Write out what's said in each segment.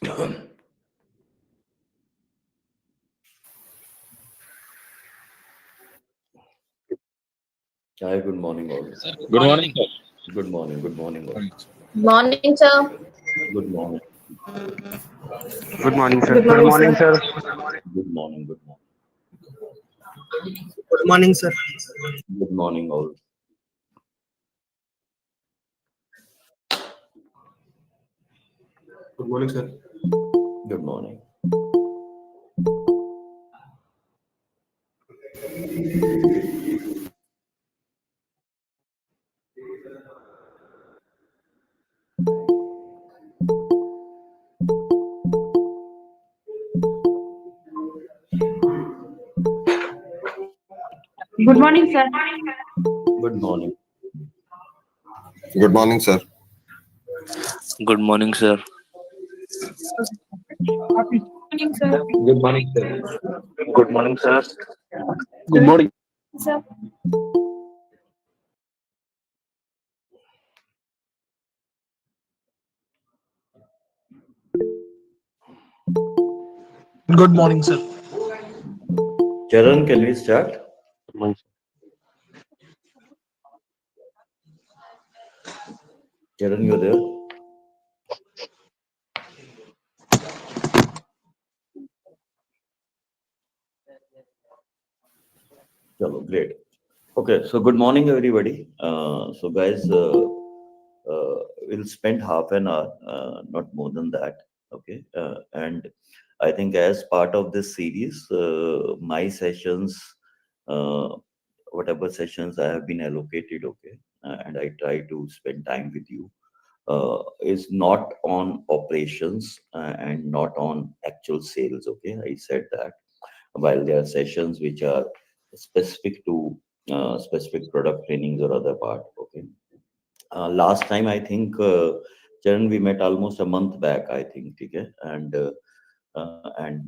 Hi, good morning, all. Sir, good Good morning, morning. sir. Good morning, all. Morning. Morning, sir. Good morning, Good morning, sir. Good Good morning, morning, sir. sir. good morning, good morning, Good morning, sir. good morning, all. Good morning, sir. Good morning. Good morning, sir. Good morning. Good morning, sir. Good morning, sir. Morning, sir. Good morning, sir. Good morning, sir. Good morning. Sir. Good morning, sir. Charan, can we start? Good morning, sir. Charan, you're there? Chalo, great. Okay, so good morning, everybody. Guys, we'll spend half an hour, not more than that. Okay, and I think as part of this series, my sessions, uh, whatever sessions I have been allocated, okay, and I try to spend time with you, is not on operations and not on actual sales. Okay, I said that while there are sessions which are specific to specific product trainings or other part. Okay. Last time I think, Charan, we met almost a month back. I think, okay, and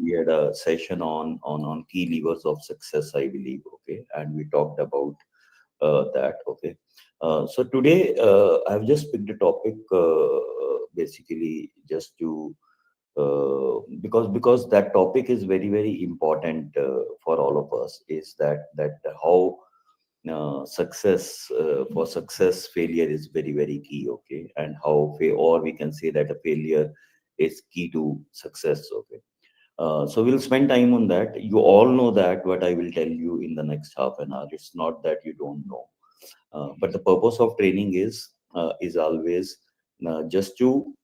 we had a session on key levers of success, I believe. Okay, and we talked about that. Okay. So today I've just picked a topic, basically just to because that topic is very important for all of us, is that how success for success failure is very key. Okay, and how or we can say that a failure is key to success. Okay. So we'll spend time on that. You all know that what I will tell you in the next half an hour, it's not that you don't know, but the purpose of training is always just to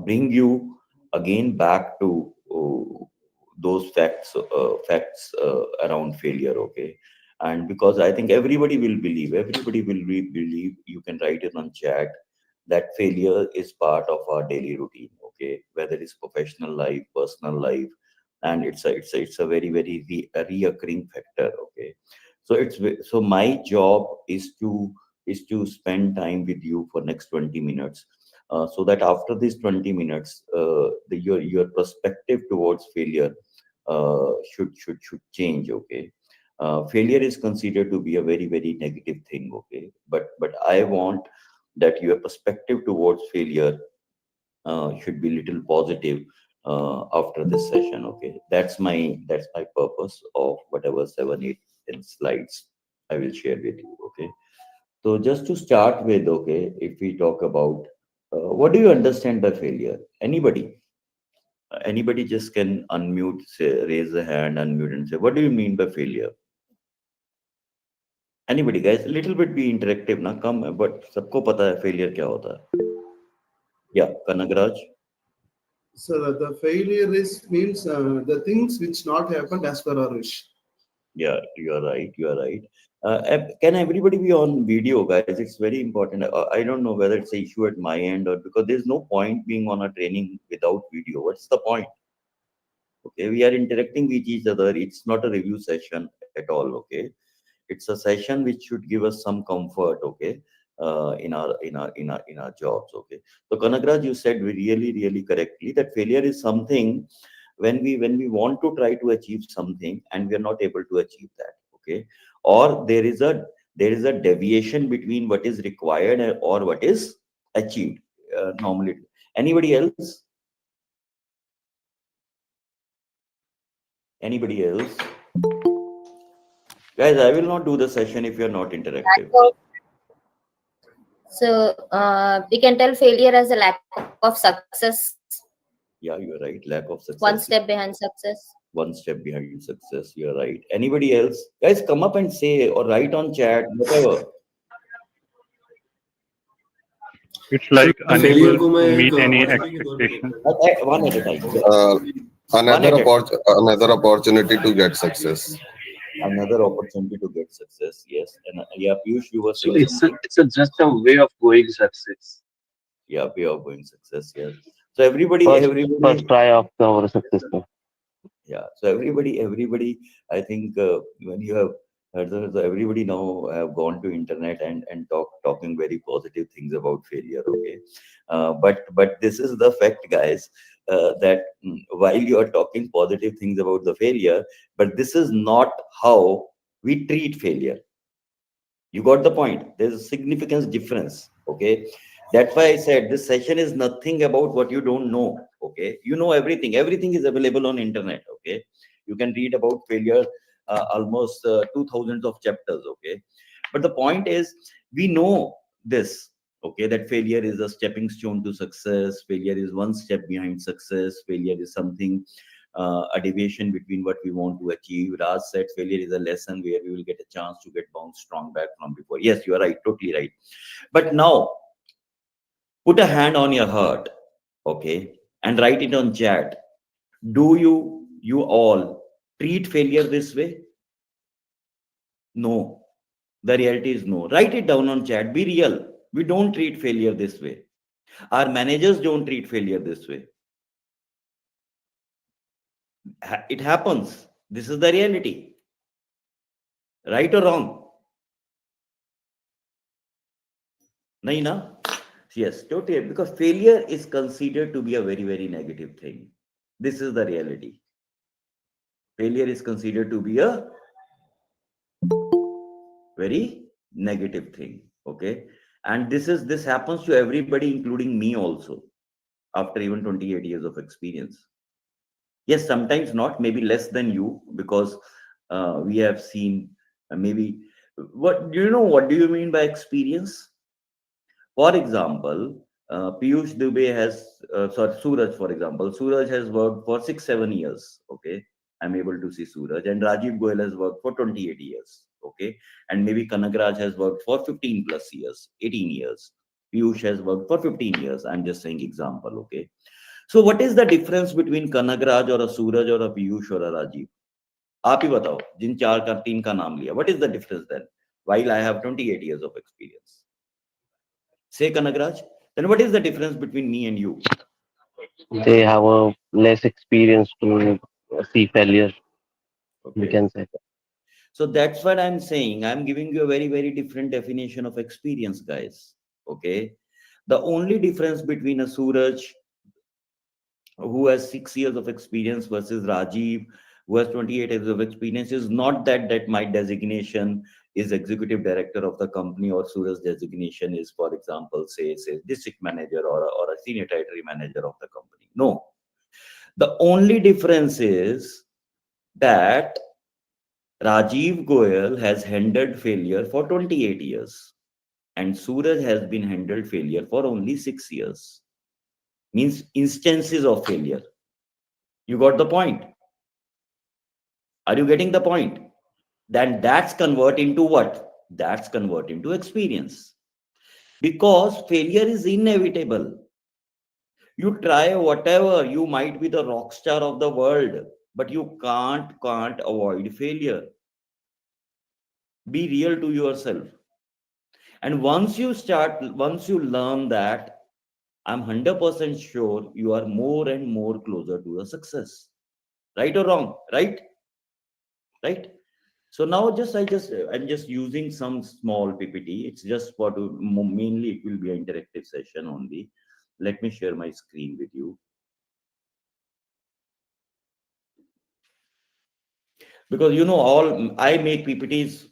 bring you again back to those facts around failure. Okay, and because I think everybody will believe, you can write it on chat, that failure is part of our daily routine. Okay, whether it's professional life, personal life, and it's a very reoccurring factor. Okay, so so my job is to spend time with you for next 20 minutes, so that after these 20 minutes, your perspective towards failure should change. Okay. Failure is considered to be a very negative thing. Okay, but I want that your perspective towards failure should be little positive after this session. Okay, that's my purpose of whatever 7 8 10 slides I will share with you. Okay, so just to start with, okay, if we talk about what do you understand by failure? Anybody? Anybody just can unmute, say, raise a hand, unmute, and say, what do you mean by failure? Anybody, guys? A little bit be interactive, na? Come, but सबको पता है failure क्या होता है? Yeah, Kanagraj. So the failure is means the things which not happened as per our wish. Yeah, you are right. You are right. Can everybody be on video, guys? It's very important. I don't know whether it's an issue at my end, or because there's no point being on a training without video. What's the point? Okay, we are interacting with each other. It's not a review session at all. Okay, it's a session which should give us some comfort. Okay, in our jobs. Okay, so Kanagraj, you said really correctly that failure is something when we want to try to achieve something and we are not able to achieve that. Okay, or there is a deviation between what is required or what is achieved. Normally, anybody else? Anybody else? Guys, I will not do the session if you're not interactive. So we can tell failure as a lack of success, Yeah, you're right. Lack of one success. step behind success. One step behind success. You're right. Anybody else? Guys, come up and say or write on chat, whatever. It's like failure unable को मैं to एक meet any opportunity के तौर पे expectation. देखता हूँ. One at a time. Another One at a another opportunity to get success. Another opportunity to get success. Yes. And yeah, Piyush, you were So saying something. it's a just a way of going success. Yeah, way of going success. Yes. So everybody, First try of our success. yeah. So everybody. I think when you have so everybody now have gone to internet and talking very positive things about failure. Okay, but this is the fact, guys. That while you are talking positive things about the failure, but this is not how we treat failure. You got the point. There's a significant difference. Okay. That's why I said this session is nothing about what you don't know. Okay. You know everything. Everything is available on internet. Okay. You can read about failure almost 2000 of chapters. Okay. But the point is, we know this. Okay. That failure is a stepping stone to success. Failure is one step behind success. Failure is something a deviation between what we want to achieve. Raj said failure is a lesson where we will get a chance to get bounced strong back from before. Yes, you are right, totally right. But now, put a hand on your heart, okay, and write it on chat. Do you all treat failure this way? No. The reality is no. Write it down on chat. Be real. We don't treat failure this way. Our managers don't treat failure this way. It happens. This is the reality. Right or wrong? Nahi na? Yes, totally. Because failure is considered to be a very, very negative thing. This is the reality. Failure is considered to be a very negative thing. Okay. And this happens to everybody, including me also, after even 28 years of experience. Yes, sometimes not, maybe less than you, because we have seen maybe what do you know? What do you mean by experience? For example, Piyush Dubey Suraj, for example, Suraj has worked for 6, 7 years. Okay. I'm able to see Suraj, and Rajiv Goyal has worked for 28 years. Okay. And maybe Kanagraj has worked for 15 plus years, 18 years. Piyush has worked for 15 years. I'm just saying example. Okay. So what is the difference between Kanagraj or a Suraj or a Piyush or a Rajiv? आप ही बताओ जिन चार का तीन का नाम लिया. What is the difference then? While I have 28 years of experience. Say Kanagraj, then what is the difference between me and you? They have a less experience to see failure, we Okay. can say. So that's what I'm saying. I'm giving you a very, very different definition of experience, guys. Okay. The only difference between a Suraj who has 6 years of experience versus Rajiv who has 28 years of experience is not that my designation is executive director of the company or Suraj's designation is, for example, say district manager or a senior territory manager of the company. No. The only difference is that Rajiv Goyal has handled failure for 28 years and Suraj has been handled failure for only 6 years. Means instances of failure. You got the point? Are you getting the point? Then that's convert into what? That's convert into experience. Because failure is inevitable. You try whatever, you might be the rock star of the world, but you can't avoid failure. Be real to yourself. And once you learn that, I'm 100% sure you are more and more closer to a success. Right or wrong? Right? Right? So now I'm just using some small PPT. It's just for to mainly it will be an interactive session only. Let me share my screen with you. Because all I make PPTs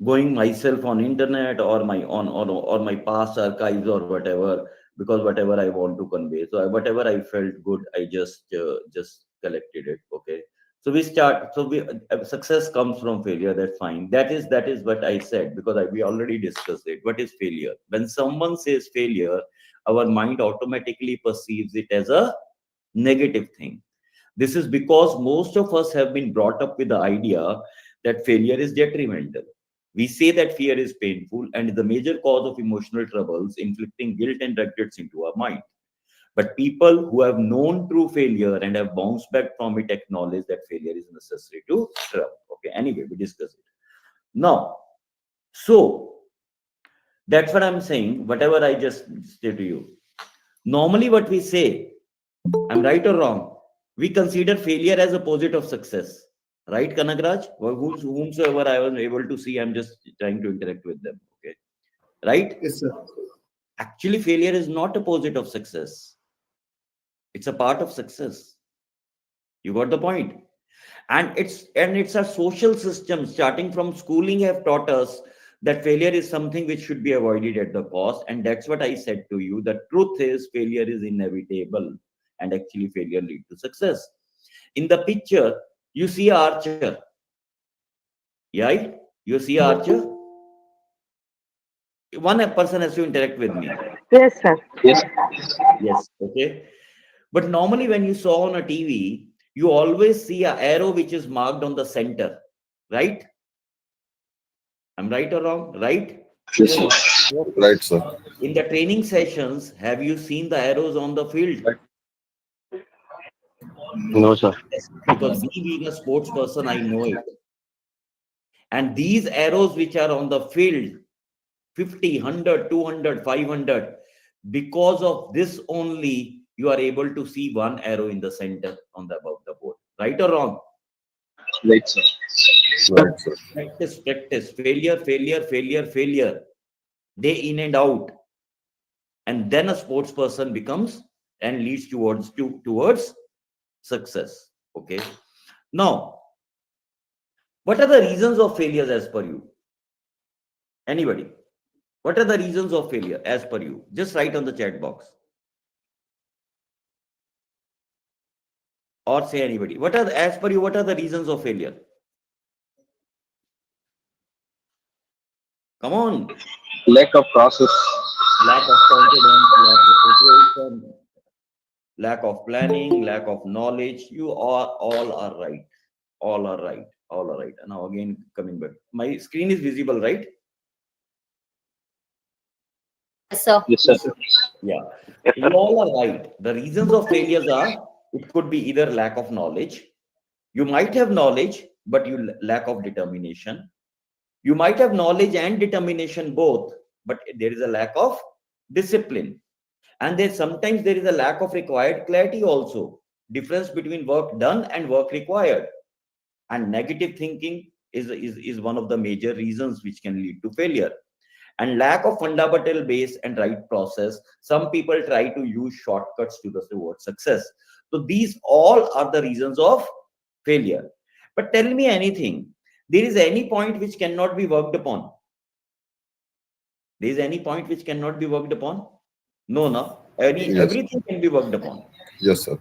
going myself on internet or my on or my past archives or whatever, because whatever I want to convey. So whatever I felt good, I just collected it. Okay. So we start. So we success comes from failure. That's fine. That is what I said because we already discussed it. What is failure? When someone says failure, our mind automatically perceives it as a negative thing. This is because most of us have been brought up with the idea that failure is detrimental. We say that fear is painful and is the major cause of emotional troubles, inflicting guilt and regrets into our mind. But people who have known true failure and have bounced back from it acknowledge that failure is necessary to thrive. Okay, anyway, we discuss it. Now, so that's what I'm saying. Whatever I just said to you. Normally, what we say, I'm right or wrong, we consider failure as opposite of success. Right, Kanagraj? Whomsoever I was able to see, I'm just trying to interact with them. Okay. Right? Yes, sir. Actually, failure is not opposite of success. It's a part of success. You got the point? And it's a social system starting from schooling have taught us that failure is something which should be avoided at the cost. And that's what I said to you. The truth is failure is inevitable, and actually failure lead to success. In the picture, you see an archer. Yeah, you see an archer. One person has to interact with me. Yes, sir. Yes. Yes. Okay. But normally, when you saw on a TV, you always see an arrow which is marked on the center, right? I'm right or wrong? Right? Yes, sir. Right, sir. In the training sessions, have you seen the arrows on the field? No, sir. Yes, because me being a sports person, I know it. And these arrows which are on the field, 50, 100, 200, 500, because of this only, you are able to see one arrow in the center on the above the board. Right or wrong? Right, sir. Right, sir. Practice, practice, failure, failure, failure, failure, day in and out. And then a sports person becomes and leads towards success. Okay. Now, what are the reasons of failures as per you? Anybody? What are the reasons of failure as per you? Just write on the chat box. Or say anybody. As per you, what are the reasons of failure? Come on. Lack of process. Lack of confidence, lack of preparation, lack of planning, lack of knowledge. You are all are right. All are right. All are right. And now again coming back. My screen is visible, right? Yes, sir. Yes, sir. Yeah. You all are right. The reasons of failures are it could be either lack of knowledge. You might have knowledge, but you lack of determination. You might have knowledge and determination both, but there is a lack of discipline. And sometimes there is a lack of required clarity also. Difference between work done and work required. And negative thinking is one of the major reasons which can lead to failure. And lack of fundamental base and right process. Some people try to use shortcuts towards success. So these all are the reasons of failure. But tell me anything. There is any point which cannot be worked upon? There is any point which cannot be worked upon? No, no. Yes. Everything can be worked upon. Yes, sir.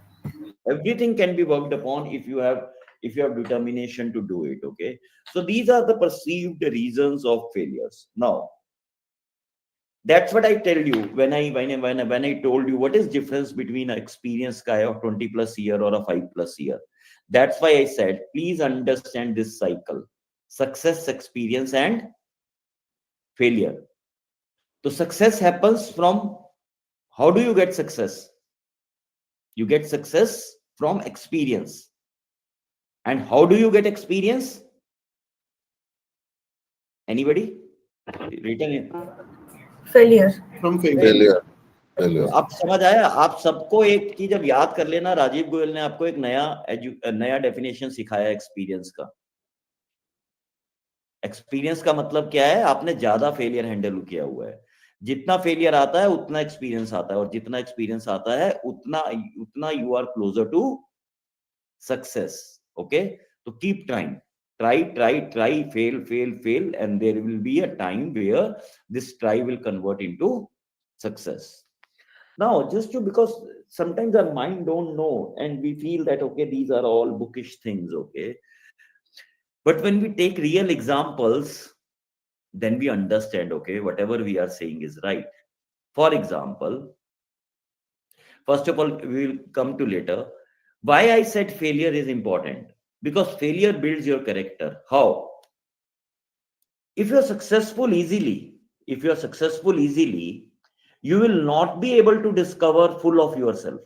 Everything can be worked upon if you have determination to do it. Okay. So these are the perceived reasons of failures. Now, that's what I tell you when I told you what is difference between an experienced guy of 20 plus year or a 5 plus year. That's why I said, please understand this cycle: success, experience, and failure. So success happens from, how do you get success? You get success from experience. And how do you get experience? Anybody? Written in. Failure. From failure. Failure. Failure. आप समझ आया? आप सबको एक चीज जब याद कर लेना, राजीव गोयल ने आपको एक नया डेफिनेशन सिखाया एक्सपीरियंस का. एक्सपीरियंस का मतलब क्या है? आपने ज्यादा फेलियर हैंडल किया हुआ है. जितना फेलियर आता है उतना एक्सपीरियंस आता है, और जितना एक्सपीरियंस आता है उतना you are closer to success. Okay, तो keep trying. Try, fail, and there will be a time where this try will convert into success. Now, just to because sometimes our mind don't know and we feel that okay, these are all bookish things, okay. But when we take real examples, then we understand, okay, whatever we are saying is right. For example, first of all, we will come to later. Why I said failure is important? Because failure builds your character. How? If you're successful easily, if you're successful easily, you will not be able to discover full of yourself.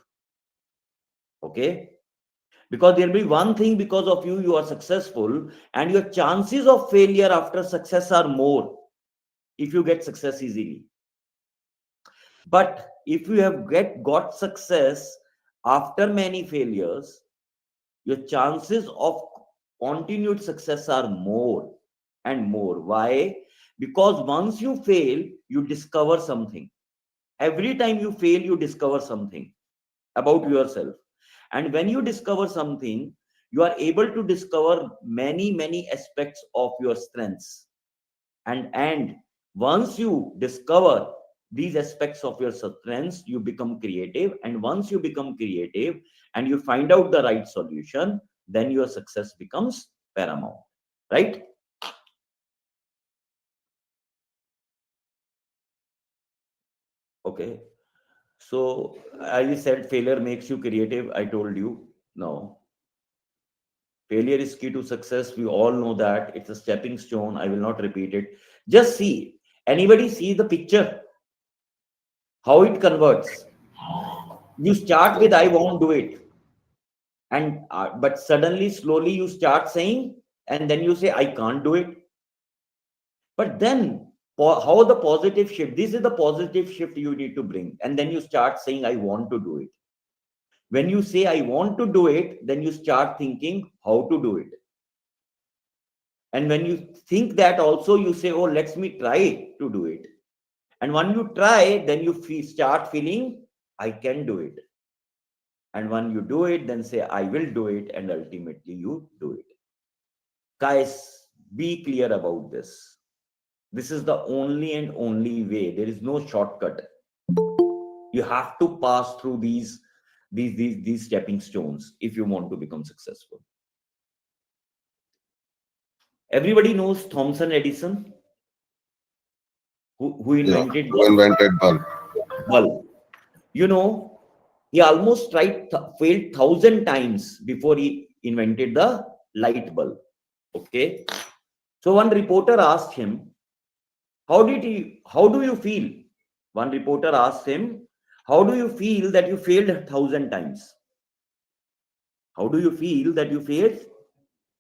Okay? Because there'll be one thing because of you, you are successful, and your chances of failure after success are more if you get success easily. But if you have got success after many failures, your chances of continued success are more and more. Why? Because once you fail, you discover something. Every time you fail, you discover something about yourself. And when you discover something, you are able to discover many aspects of your strengths. And once you discover these aspects of your strengths, you become creative. And once you become creative and you find out the right solution, then your success becomes paramount, right? Okay. So I said failure makes you creative. I told you. No. Failure is key to success. We all know that. It's a stepping stone. I will not repeat it. Just see. Anybody see the picture? How it converts? You start with I won't do it. And but suddenly, slowly you start saying, and then you say, I can't do it. But then how the positive shift? This is the positive shift you need to bring. And then you start saying, I want to do it. When you say, I want to do it, then you start thinking how to do it. And when you think that also, you say, oh, let me try to do it. And when you try, then you start feeling, I can do it. And when you do it, then say, I will do it. And ultimately, you do it. Guys, be clear about this. This is the only and only way. There is no shortcut. You have to pass through these stepping stones if you want to become successful. Everybody knows Thomson Edison, who Yeah. invented Who invented bulb? bulb. You know, he almost failed 1,000 times before he invented the light bulb. Okay. So one reporter asked him, how do you feel? One reporter asked him, how do you feel that you failed 1,000 times? How do you feel that you failed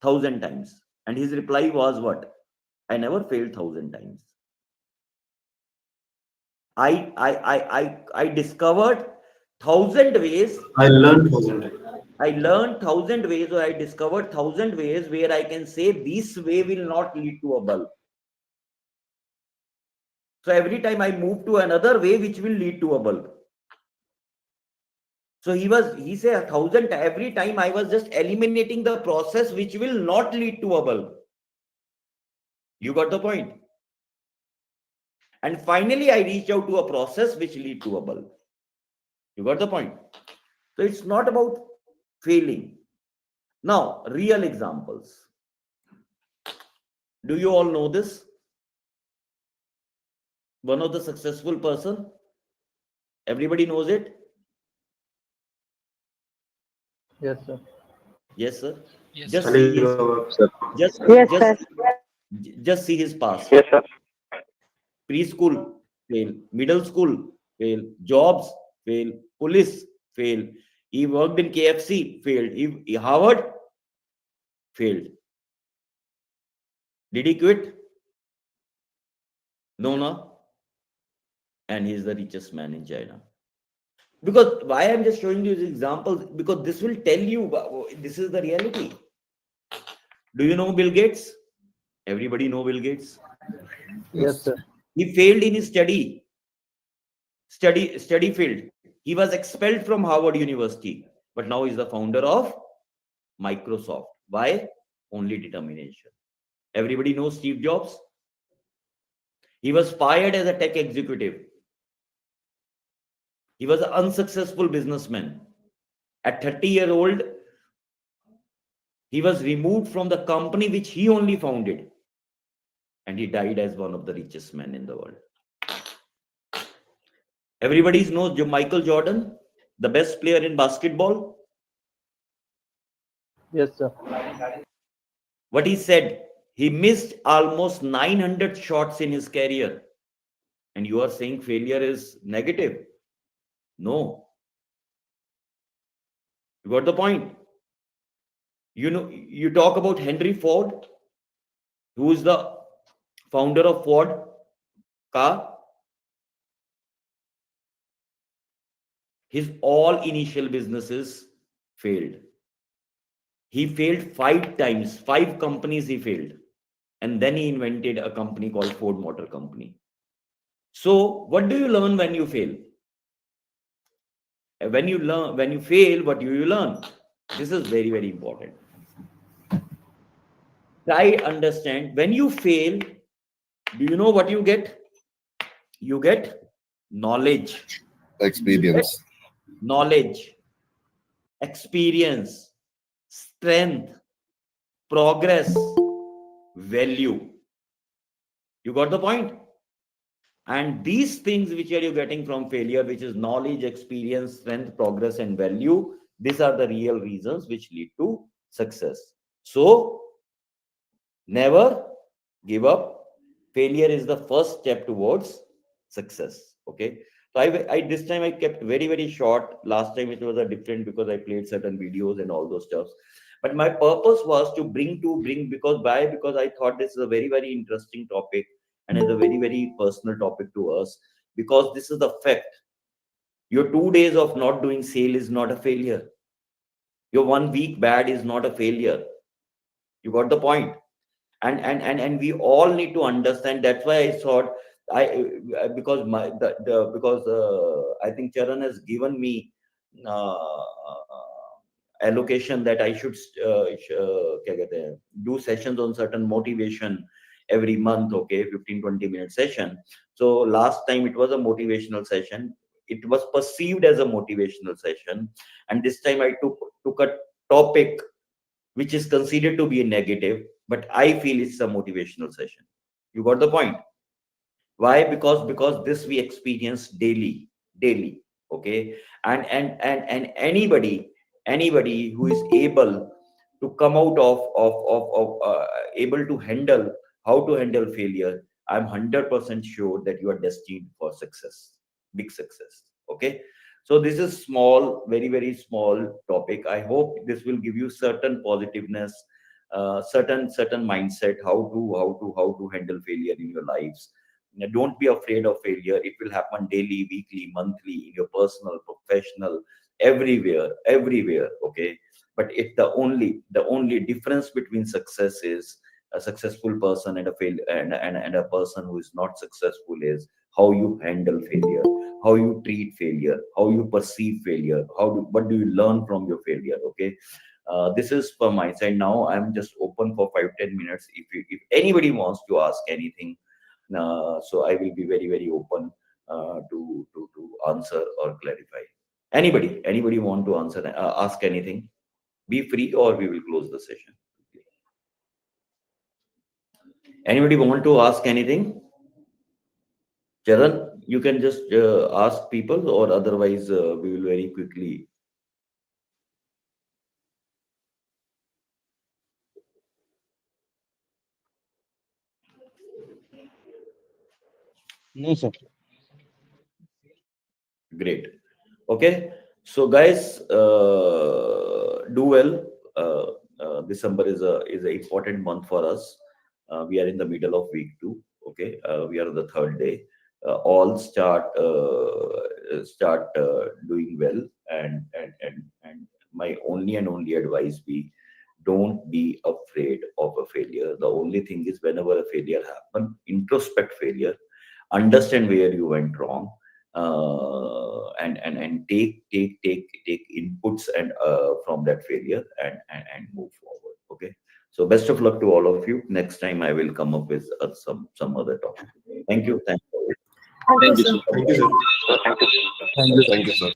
1,000 times? And his reply was what? I never failed 1,000 times. I discovered 1,000 ways. I learned 1,000. I learned 1,000 ways, or I discovered 1,000 ways where I can say this way will not lead to a bulb. So every time I move to another way which will lead to a bulb. So he said 1,000 every time I was just eliminating the process which will not lead to a bulb. You got the point? And finally I reached out to a process which lead to a bulb. You got the point? So it's not about failing. Now, real examples. Do you all know this? One of the successful person. Everybody knows it? Yes, sir. Yes, sir. Yes, Just sir. see his Sir. just Yes, just sir. just see his past. Yes, sir. Preschool, fail. Middle school, fail. Jobs, fail. Police, fail. He worked in KFC, failed. Harvard, failed. Did he quit? No, no. And he's the richest man in China. Because why I'm just showing you these examples, because this will tell you this is the reality. Do you know Bill Gates? Everybody know Bill Gates. Yes, sir. He failed in his study field. He was expelled from Harvard University, but now he's the founder of Microsoft. Why? Only determination. Everybody knows Steve Jobs. He was fired as a tech executive. He was an unsuccessful businessman. At 30-year-old, he was removed from the company which he only founded, and he died as one of the richest men in the world. Everybody knows Michael Jordan, the best player in basketball. Yes, sir. What he said, he missed almost 900 shots in his career. And you are saying failure is negative? No. You got the point. You know, you talk about Henry Ford, who is the founder of Ford car. His all initial businesses failed. He failed 5 times, 5 companies he failed. And then he invented a company called Ford Motor Company. So what do you learn when you fail? When you fail, what do you learn? This is very, very important. Try understand, when you fail, do you know what you get? You get knowledge. Experience. Knowledge, experience, strength, progress, value. You got the point? And these things which are you getting from failure, which is knowledge, experience, strength, progress, and value, these are the real reasons which lead to success. So never give up. Failure is the first step towards success. Okay. So I this time I kept very, very short. Last time it was a different because I played certain videos and all those stuff. But my purpose was to bring because why? Because I thought this is a very, very interesting topic and is a very, very personal topic to us, because this is the fact. Your 2 days of not doing sale is not a failure. Your 1 week bad is not a failure. You got the point? And we all need to understand. That's why I thought because I think Charan has given me allocation that I should क्या कहते हैं, do sessions on certain motivation every month. Okay, 15-20 minute session. So last time it was a motivational session. It was perceived as a motivational session, and this time I took a topic which is considered to be a negative, but I feel it's a motivational session. You got the point? Why? Because this we experience daily. Okay, and anybody who is able to come out of able to handle how to handle failure, I'm 100% sure that you are destined for success, big success. Okay. So this is small, very, very small topic. I hope this will give you certain positiveness, certain mindset, how to handle failure in your lives. Don't be afraid of failure. It will happen daily, weekly, monthly, in your personal, professional, everywhere. Okay. But it the only difference between success is a successful person and a fail and a person who is not successful is how you handle failure, how you treat failure, how you perceive failure, what do you learn from your failure. Okay. This is from my side. Now I'm just open for 5-10 minutes. If anybody wants to ask anything, so I will be very, very open to answer or clarify. Anybody want to answer, ask anything? Be free, or we will close the session. Anybody want to ask anything? Charan, you can just ask people, or otherwise we will very quickly. No, sir. Great. Okay. So guys, do well. December is a important month for us. We are in the middle of week 2. Okay. We are on the third day. All start doing well, and my only and only advice be, don't be afraid of a failure. The only thing is, whenever a failure happen, introspect failure, understand where you went wrong, and take inputs and from that failure, and move forward. Okay. So best of luck to all of you. Next time I will come up with some other topic. Thank you. Thank you, sir. Thank you, sir. Thank you. Thank you, sir.